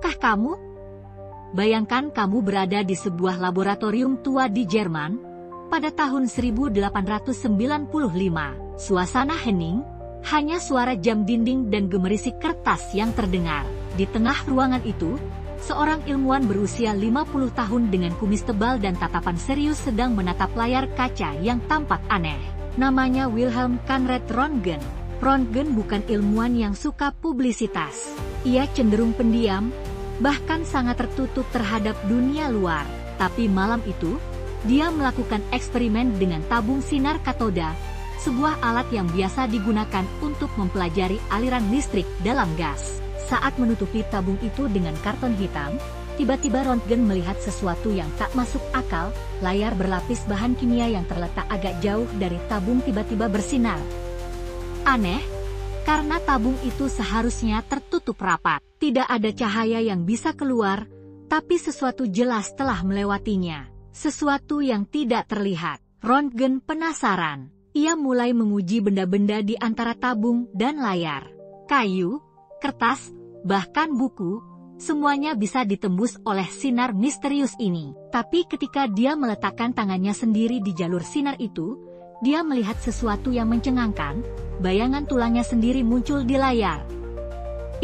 Tahukah kamu? Bayangkan kamu berada di sebuah laboratorium tua di Jerman pada tahun 1895. Suasana hening, hanya suara jam dinding dan gemerisik kertas yang terdengar. Di tengah ruangan itu, seorang ilmuwan berusia 50 tahun dengan kumis tebal dan tatapan serius sedang menatap layar kaca yang tampak aneh. Namanya Wilhelm Conrad Röntgen. Röntgen bukan ilmuwan yang suka publisitas. Ia cenderung pendiam, bahkan sangat tertutup terhadap dunia luar. Tapi malam itu, dia melakukan eksperimen dengan tabung sinar katoda, sebuah alat yang biasa digunakan untuk mempelajari aliran listrik dalam gas. Saat menutupi tabung itu dengan karton hitam, tiba-tiba Röntgen melihat sesuatu yang tak masuk akal. Layar berlapis bahan kimia yang terletak agak jauh dari tabung tiba-tiba bersinar. Aneh, karena tabung itu seharusnya tertutup rapat. Tidak ada cahaya yang bisa keluar, tapi sesuatu jelas telah melewatinya. Sesuatu yang tidak terlihat. Röntgen penasaran. Ia mulai menguji benda-benda di antara tabung dan layar. Kayu, kertas, bahkan buku, semuanya bisa ditembus oleh sinar misterius ini. Tapi ketika dia meletakkan tangannya sendiri di jalur sinar itu, dia melihat sesuatu yang mencengangkan. Bayangan tulangnya sendiri muncul di layar.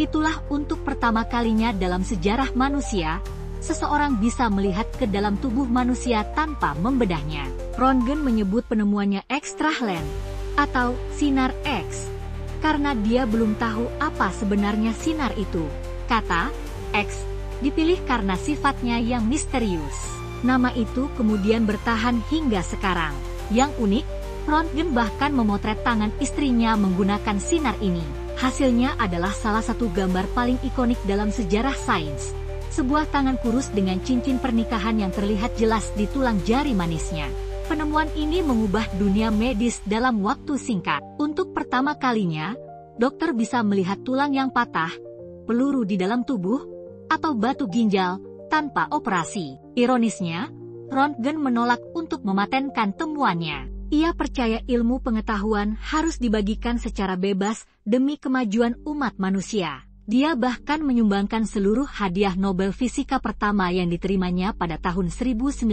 Itulah untuk pertama kalinya dalam sejarah manusia, seseorang bisa melihat ke dalam tubuh manusia tanpa membedahnya. Röntgen menyebut penemuannya X-Rayhen, atau sinar X, karena dia belum tahu apa sebenarnya sinar itu. Kata X dipilih karena sifatnya yang misterius. Nama itu kemudian bertahan hingga sekarang. Yang unik, Röntgen bahkan memotret tangan istrinya menggunakan sinar ini. Hasilnya adalah salah satu gambar paling ikonik dalam sejarah sains. Sebuah tangan kurus dengan cincin pernikahan yang terlihat jelas di tulang jari manisnya. Penemuan ini mengubah dunia medis dalam waktu singkat. Untuk pertama kalinya, dokter bisa melihat tulang yang patah, peluru di dalam tubuh, atau batu ginjal tanpa operasi. Ironisnya, Röntgen menolak untuk mematenkan temuannya. Ia percaya ilmu pengetahuan harus dibagikan secara bebas demi kemajuan umat manusia. Dia bahkan menyumbangkan seluruh hadiah Nobel Fisika pertama yang diterimanya pada tahun 1901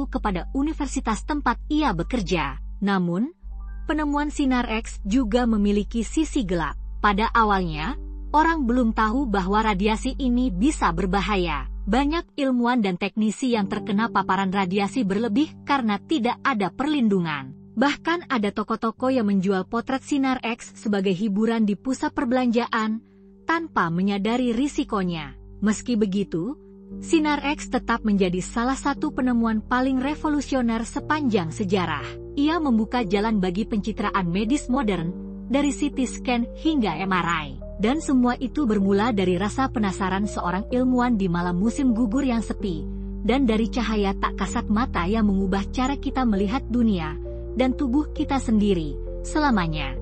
kepada universitas tempat ia bekerja. Namun, penemuan sinar X juga memiliki sisi gelap. Pada awalnya, orang belum tahu bahwa radiasi ini bisa berbahaya. Banyak ilmuwan dan teknisi yang terkena paparan radiasi berlebih karena tidak ada perlindungan. Bahkan ada toko-toko yang menjual potret sinar X sebagai hiburan di pusat perbelanjaan, tanpa menyadari risikonya. Meski begitu, sinar X tetap menjadi salah satu penemuan paling revolusioner sepanjang sejarah. Ia membuka jalan bagi pencitraan medis modern, dari CT scan hingga MRI. Dan semua itu bermula dari rasa penasaran seorang ilmuwan di malam musim gugur yang sepi, dan dari cahaya tak kasat mata yang mengubah cara kita melihat dunia dan tubuh kita sendiri selamanya.